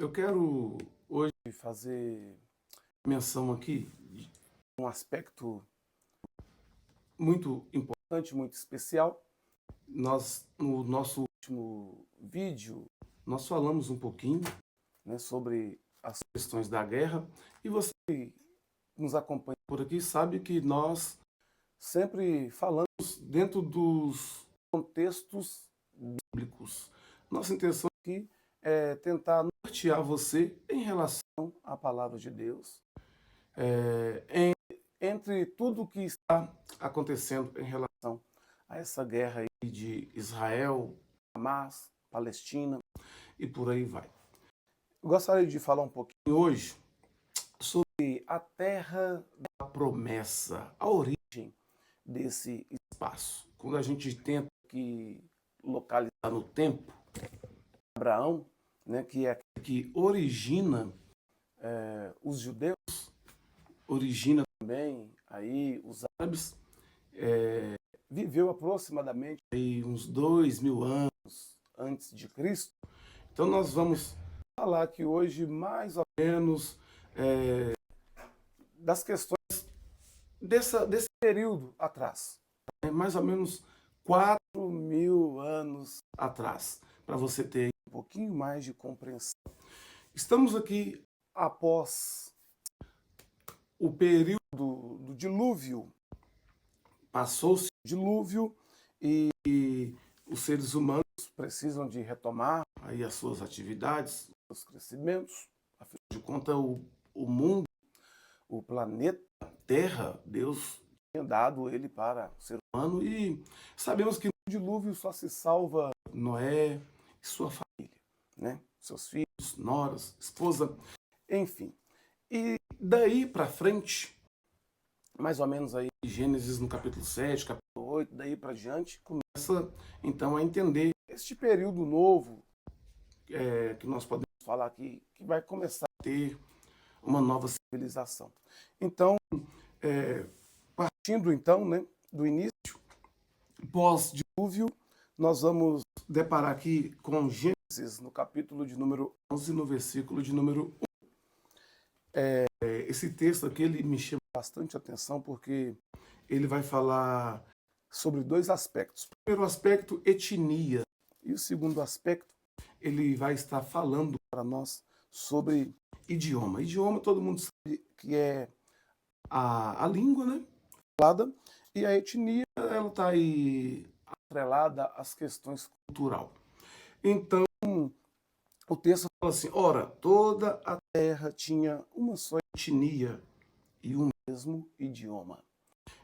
Eu quero hoje fazer menção aqui de um aspecto muito importante, muito especial. No nosso último vídeo, nós falamos um pouquinho, né, sobre as questões da guerra, e você que nos acompanha por aqui sabe que nós sempre falamos dentro dos contextos bíblicos. Nossa intenção aqui é tentar nortear você em relação à palavra de Deus, entre tudo o que está acontecendo em relação a essa guerra aí de Israel, Hamas, Palestina e por aí vai. Eu gostaria de falar um pouquinho hoje sobre a terra da promessa, a origem desse espaço. Quando a gente tenta que localizar no tempo, Abraão, né, que é aquele que origina os judeus, origina também aí os árabes, viveu aproximadamente aí uns 2.000 anos antes de Cristo. Então nós vamos falar aqui hoje mais ou menos das questões desse período atrás, né? Mais ou menos 4.000 anos atrás, para você ter um pouquinho mais de compreensão. Estamos aqui após o período do dilúvio. Passou-se o dilúvio e os seres humanos precisam de retomar aí as suas atividades, os seus crescimentos. Afinal de contas, o mundo, o planeta Terra, Deus tinha dado ele para o ser humano, e sabemos que no dilúvio só se salva Noé e sua família, né? Seus filhos, noras, esposa, enfim. E daí para frente, mais ou menos aí Gênesis no capítulo 7, capítulo 8, daí para diante, começa então a entender este período novo, que nós podemos falar aqui, que vai começar a ter uma nova civilização. Então, partindo então, né, do início, pós-dilúvio, nós vamos deparar aqui com Gênesis no capítulo de número 11, no versículo de número 1. Esse texto aqui ele me chama bastante atenção porque ele vai falar sobre dois aspectos. O primeiro aspecto, etnia, e o segundo aspecto, ele vai estar falando para nós sobre idioma. Idioma, todo mundo sabe que é a língua, né, falada, e a etnia, ela está aí atrelada às questões cultural. Então, o texto fala assim: ora, toda a terra tinha uma só etnia e um mesmo idioma.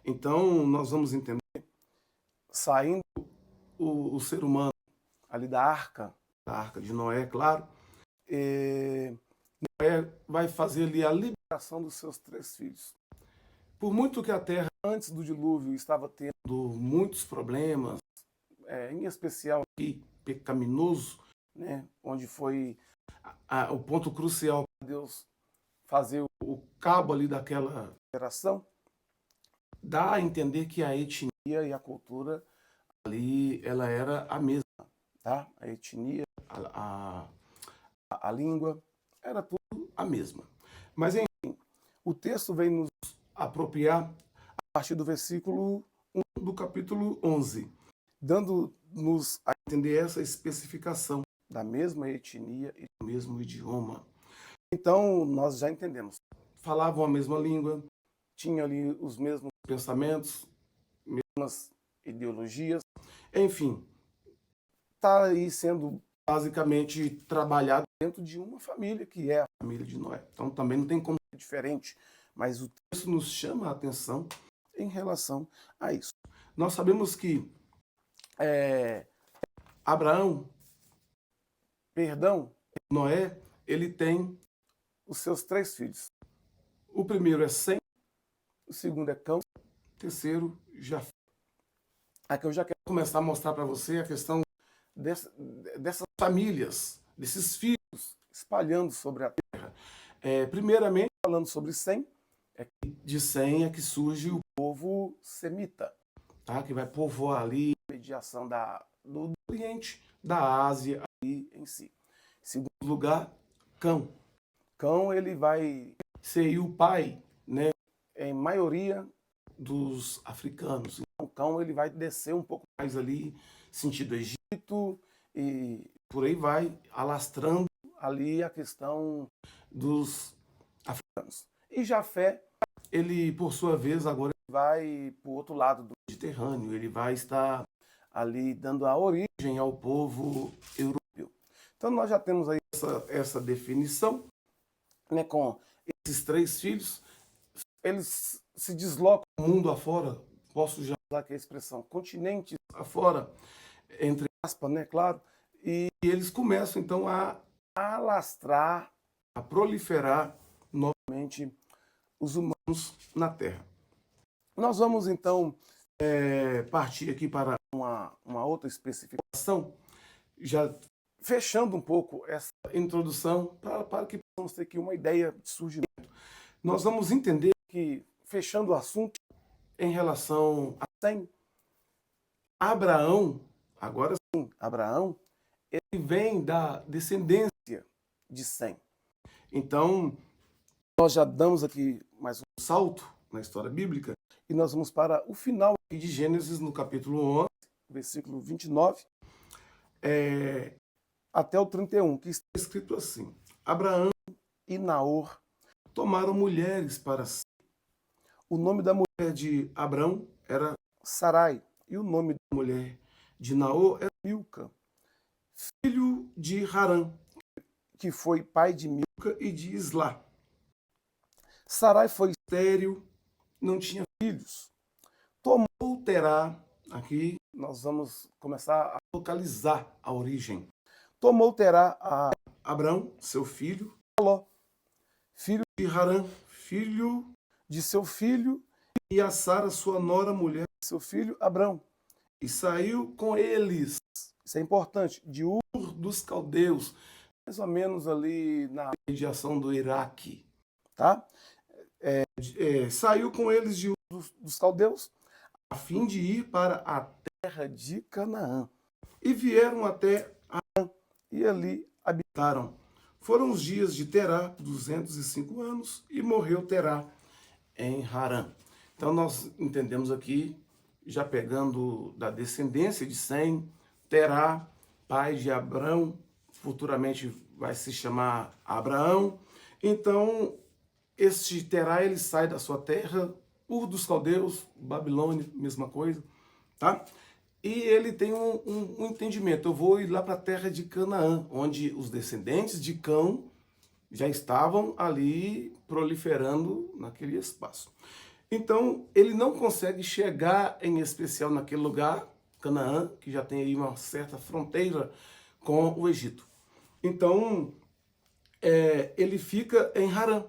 Então, nós vamos entender, saindo o ser humano ali da arca de Noé, claro, Noé vai fazer ali a liberação dos seus 3 filhos. Por muito que a terra, antes do dilúvio, estava tendo muitos problemas, em especial aqui, pecaminoso, né, onde foi o ponto crucial para Deus fazer o cabo ali daquela geração, dá a entender que a etnia e a cultura ali, ela era a mesma, tá? A etnia, a língua, era tudo a mesma. Mas, enfim, o texto vem nos apropriar a partir do versículo 1 do capítulo 11, dando-nos a entender essa especificação da mesma etnia e do mesmo idioma. Então, nós já entendemos. Falavam a mesma língua, tinham ali os mesmos pensamentos, mesmas ideologias, enfim, está aí sendo basicamente trabalhado dentro de uma família, que é a família de Noé. Então também não tem como ser diferente, mas o texto nos chama a atenção em relação a isso. Nós sabemos que Noé, ele tem os seus 3 filhos. O primeiro é Sem, o segundo é Cão, o terceiro, Jafé. Aqui eu já quero começar a mostrar para você a questão dessas famílias, desses filhos espalhando sobre a terra. Primeiramente, falando sobre Sem, de Sem é que surge o povo semita, tá? Que vai povoar ali a mediação do Oriente, da Ásia ali em si. Em segundo lugar, Cão. Cão, ele vai ser o pai, né, em maioria dos africanos. Então, Cão, ele vai descer um pouco mais ali, sentido Egito, e por aí vai, alastrando ali a questão dos africanos. E Jafé, ele, por sua vez, agora vai para o outro lado do Mediterrâneo, ele vai estar ali dando a origem ao povo europeu. Então nós já temos aí essa definição, né, com esses três filhos, eles se deslocam o mundo afora, posso já usar aqui a expressão, continentes afora, entre aspas, né, claro, e eles começam então a alastrar, a proliferar novamente os humanos na Terra. Nós vamos então partir aqui para uma outra especificação, já fechando um pouco essa introdução, para que possamos ter aqui uma ideia de surgimento. Nós vamos entender que, fechando o assunto, em relação a Sem, Abraão, agora sim, Abraão, ele vem da descendência de Sem. Então, nós já damos aqui mais um salto na história bíblica e nós vamos para o final de Gênesis, no capítulo 11, versículo 29, até o 31, que está escrito assim: Abraão e Naor tomaram mulheres para si. O nome da mulher de Abraão era Sarai, e o nome da mulher de Naor era Milca, filho de Harã, que foi pai de Milca e de Islá. Sarai foi estéril, não tinha filhos. Tomou Terá, aqui nós vamos começar a localizar a origem. Tomou Terá a Abrão, seu filho, Ló, filho de Harã, filho de seu filho, e a Sara, sua nora, mulher de seu filho, Abrão. E saiu com eles, isso é importante, de Ur dos Caldeus, mais ou menos ali na mediação do Iraque, tá? Saiu com eles de Ur dos Caldeus, a fim de ir para a terra de Canaã. E vieram até Harã, e ali habitaram. Foram os dias de Terá, 205 anos, e morreu Terá em Harã. Então nós entendemos aqui, já pegando da descendência de Sem, Terá, pai de Abrão, futuramente vai se chamar Abraão. Então, este Terá, ele sai da sua terra, Ur dos Caldeus, Babilônia, mesma coisa, tá? E ele tem um entendimento, eu vou ir lá para a terra de Canaã, onde os descendentes de Cão já estavam ali proliferando naquele espaço. Então, ele não consegue chegar em especial naquele lugar, Canaã, que já tem aí uma certa fronteira com o Egito. Então, ele fica em Harã.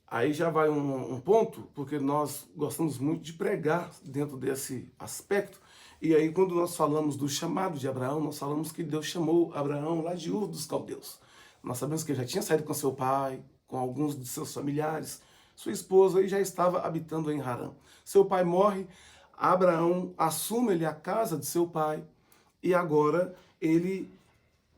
Aí já vai um ponto, porque nós gostamos muito de pregar dentro desse aspecto. E aí, quando nós falamos do chamado de Abraão, nós falamos que Deus chamou Abraão lá de Ur dos Caldeus. Nós sabemos que ele já tinha saído com seu pai, com alguns de seus familiares. Sua esposa e já estava habitando em Harã. Seu pai morre, Abraão assume a casa de seu pai e agora ele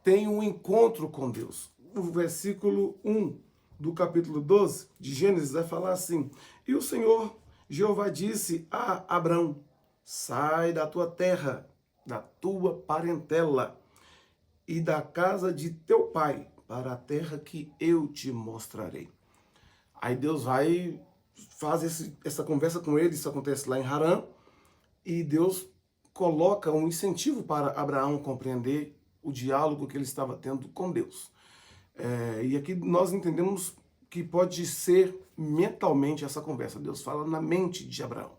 tem um encontro com Deus. O versículo 1 do capítulo 12 de Gênesis vai falar assim: E o Senhor Jeová disse a Abrão: Sai da tua terra, da tua parentela e da casa de teu pai, para a terra que eu te mostrarei. Aí Deus vai, faz essa conversa com ele, isso acontece lá em Harã, e Deus coloca um incentivo para Abraão compreender o diálogo que ele estava tendo com Deus. E aqui nós entendemos que pode ser mentalmente essa conversa. Deus fala na mente de Abraão.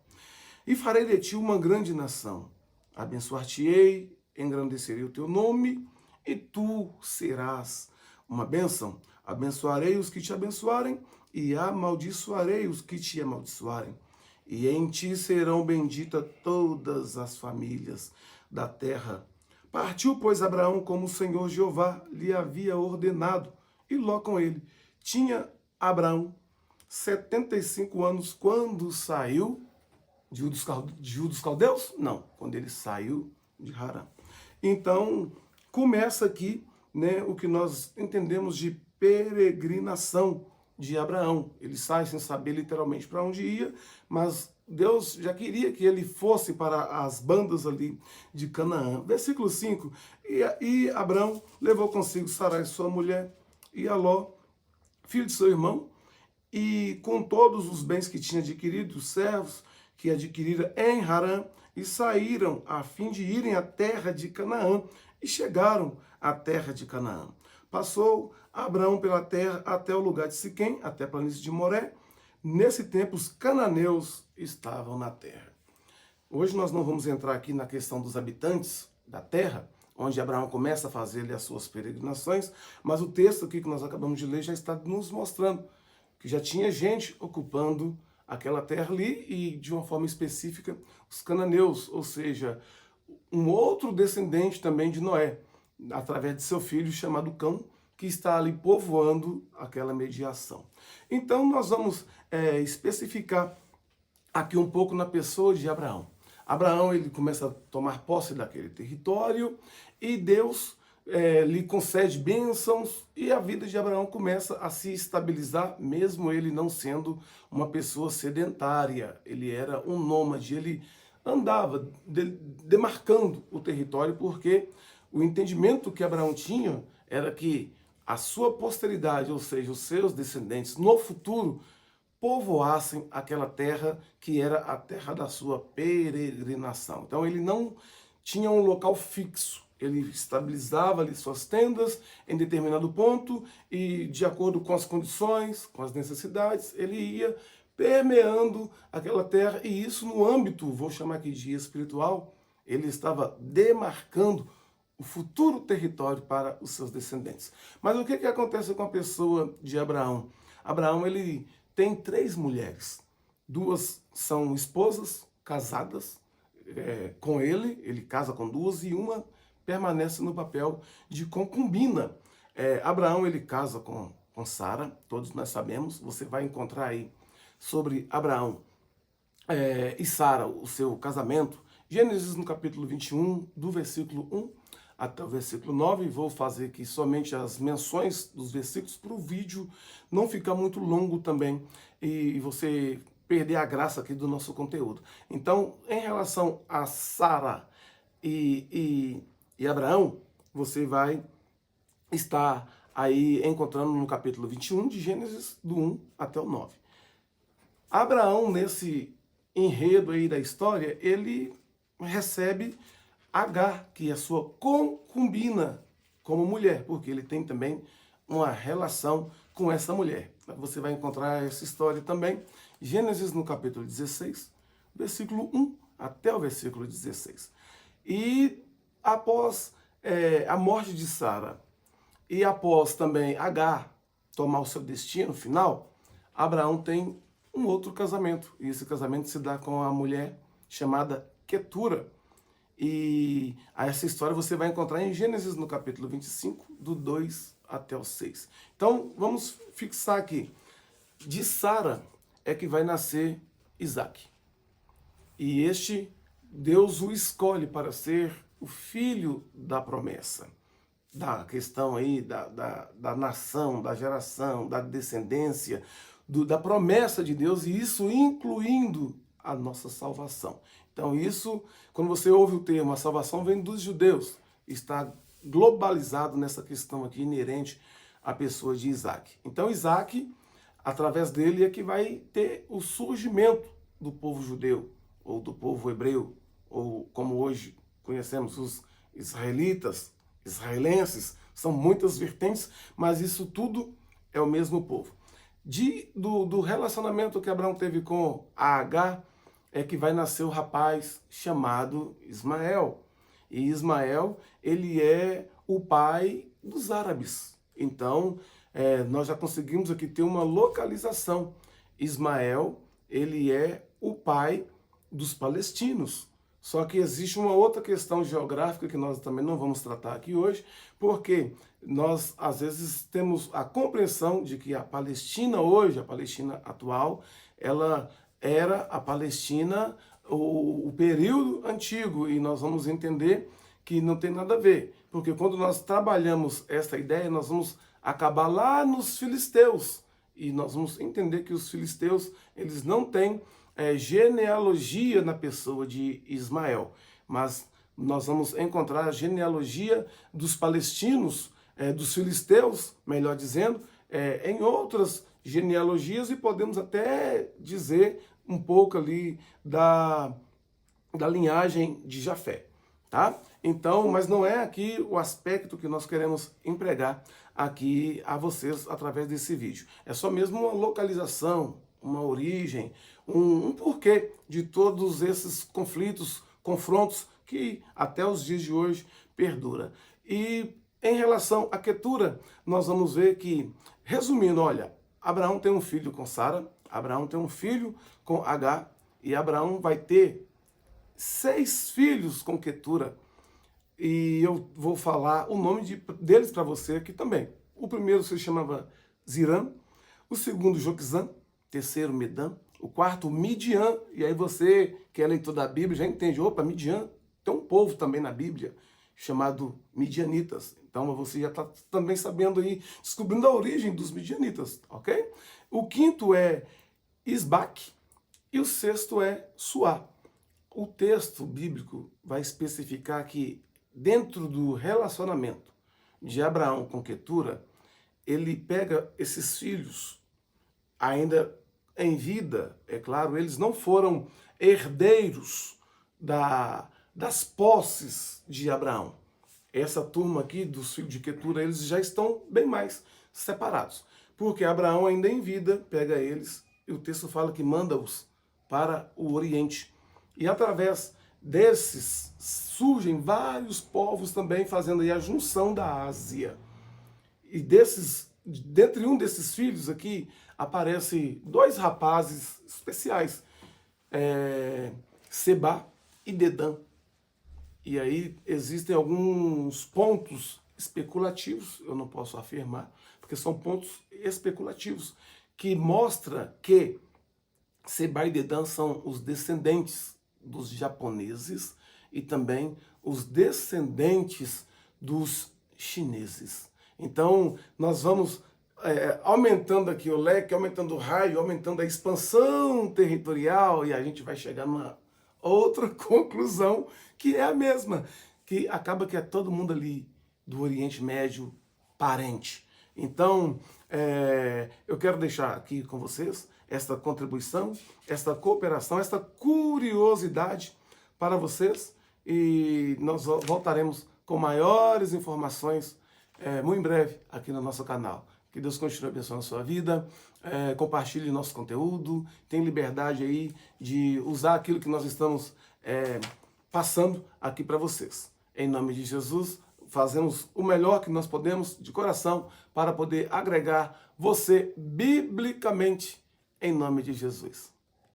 E farei de ti uma grande nação. Abençoar-te-ei, engrandecerei o teu nome, e tu serás uma bênção. Abençoarei os que te abençoarem, e amaldiçoarei os que te amaldiçoarem. E em ti serão benditas todas as famílias da terra. Partiu, pois, Abraão como o Senhor Jeová lhe havia ordenado, e Ló com ele. Tinha Abraão 75 anos quando saiu de Ur dos Caldeus? Não, quando ele saiu de Harã. Então, começa aqui né, o que nós entendemos de peregrinação de Abraão. Ele sai sem saber literalmente para onde ia, mas Deus já queria que ele fosse para as bandas ali de Canaã. Versículo 5, e Abraão levou consigo Sarai, sua mulher, e Aló, filho de seu irmão, e com todos os bens que tinha adquirido, os servos que adquirira em Harã, e saíram a fim de irem à terra de Canaã, e chegaram à terra de Canaã. Passou Abraão pela terra até o lugar de Siquém, até a planície de Moré. Nesse tempo, os cananeus estavam na terra. Hoje nós não vamos entrar aqui na questão dos habitantes da terra, onde Abraão começa a fazer ali as suas peregrinações, mas o texto aqui que nós acabamos de ler já está nos mostrando que já tinha gente ocupando aquela terra ali e, de uma forma específica, os cananeus, ou seja, um outro descendente também de Noé, através de seu filho chamado Cão, que está ali povoando aquela mediação. Então nós vamos especificar aqui um pouco na pessoa de Abraão. Abraão, ele começa a tomar posse daquele território e Deus lhe concede bênçãos e a vida de Abraão começa a se estabilizar, mesmo ele não sendo uma pessoa sedentária. Ele era um nômade, ele andava demarcando o território, porque o entendimento que Abraão tinha era que a sua posteridade, ou seja, os seus descendentes, no futuro, povoassem aquela terra que era a terra da sua peregrinação. Então ele não tinha um local fixo, ele estabilizava ali suas tendas em determinado ponto e, de acordo com as condições, com as necessidades, ele ia permeando aquela terra, e isso no âmbito, vou chamar aqui de espiritual, ele estava demarcando o futuro território para os seus descendentes. Mas o que acontece com a pessoa de Abraão? Abraão, ele tem 3 mulheres. 2 são esposas, casadas com ele casa com 2, e uma permanece no papel de concubina. Abraão, ele casa com Sara, todos nós sabemos, você vai encontrar aí sobre Abraão e Sara, o seu casamento, Gênesis no capítulo 21, do versículo 1 até o versículo 9, vou fazer aqui somente as menções dos versículos para o vídeo não ficar muito longo também e você perder a graça aqui do nosso conteúdo. Então, em relação a Sara e Abraão, você vai estar aí encontrando no capítulo 21 de Gênesis, do 1 até o 9. Abraão, nesse enredo aí da história, ele recebe Agar, que é sua concubina, como mulher, porque ele tem também uma relação com essa mulher. Você vai encontrar essa história também, Gênesis no capítulo 16, versículo 1 até o versículo 16. E após a morte de Sara, e após também Agar tomar o seu destino final, Abraão tem um outro casamento, e esse casamento se dá com a mulher chamada Quetura. E essa história você vai encontrar em Gênesis no capítulo 25, do 2 até o 6. Então, vamos fixar aqui. De Sara é que vai nascer Isaac. E este, Deus o escolhe para ser o filho da promessa. Da questão aí da nação, da geração, da descendência, da promessa de Deus, e isso incluindo a nossa salvação. Então isso, quando você ouve o termo, a salvação vem dos judeus, está globalizado nessa questão aqui inerente à pessoa de Isaac. Então Isaac, através dele é que vai ter o surgimento do povo judeu, ou do povo hebreu, ou como hoje conhecemos os israelitas, israelenses, são muitas vertentes, mas isso tudo é o mesmo povo. Do relacionamento que Abraão teve com a Agar, é que vai nascer o rapaz chamado Ismael. E Ismael, ele é o pai dos árabes. Então, nós já conseguimos aqui ter uma localização. Ismael, ele é o pai dos palestinos. Só que existe uma outra questão geográfica que nós também não vamos tratar aqui hoje, porque nós, às vezes, temos a compreensão de que a Palestina hoje, a Palestina atual, ela era a Palestina, o período antigo, e nós vamos entender que não tem nada a ver. Porque quando nós trabalhamos esta ideia, nós vamos acabar lá nos filisteus. E nós vamos entender que os filisteus, eles não têm genealogia na pessoa de Ismael. Mas nós vamos encontrar a genealogia dos palestinos, dos filisteus, melhor dizendo, em outras genealogias, e podemos até dizer um pouco ali da linhagem de Jafé, tá? Então, mas não é aqui o aspecto que nós queremos empregar aqui a vocês através desse vídeo. É só mesmo uma localização, uma origem, um porquê de todos esses conflitos, confrontos que até os dias de hoje perdura. E em relação à Quetura, nós vamos ver que, resumindo, olha, Abraão tem um filho com Sara, Abraão tem um filho com Agar, e Abraão vai ter 6 filhos com Quetura. E eu vou falar o nome deles para você aqui também. O primeiro se chamava Zirã, o segundo Joquizã, terceiro Medã, o quarto Midian. E aí você que é leitor da Bíblia já entende, opa, Midian, tem um povo também na Bíblia chamado Midianitas. Então você já está também sabendo aí, descobrindo a origem dos Midianitas, ok? O quinto é Isbaque e o sexto é Suá. O texto bíblico vai especificar que dentro do relacionamento de Abraão com Quetura, ele pega esses filhos ainda em vida, é claro, eles não foram herdeiros das posses de Abraão. Essa turma aqui dos filhos de Quetura, eles já estão bem mais separados, porque Abraão ainda em vida pega eles, e o texto fala que manda-os para o Oriente. E através desses surgem vários povos também fazendo aí a junção da Ásia. E dentre um desses filhos aqui, aparecem 2 rapazes especiais, Seba e Dedã. E aí existem alguns pontos especulativos, eu não posso afirmar, porque são pontos especulativos, que mostra que Seba e Dedã são os descendentes dos japoneses e também os descendentes dos chineses. Então, nós vamos aumentando aqui o leque, aumentando o raio, aumentando a expansão territorial, e a gente vai chegar numa outra conclusão, que é a mesma, que acaba que é todo mundo ali do Oriente Médio parente. Então, eu quero deixar aqui com vocês esta contribuição, esta cooperação, esta curiosidade para vocês, e nós voltaremos com maiores informações muito em breve aqui no nosso canal. Que Deus continue abençoando a sua vida, compartilhe nosso conteúdo, tem liberdade aí de usar aquilo que nós estamos passando aqui para vocês. Em nome de Jesus, fazemos o melhor que nós podemos de coração para poder agregar você biblicamente, em nome de Jesus.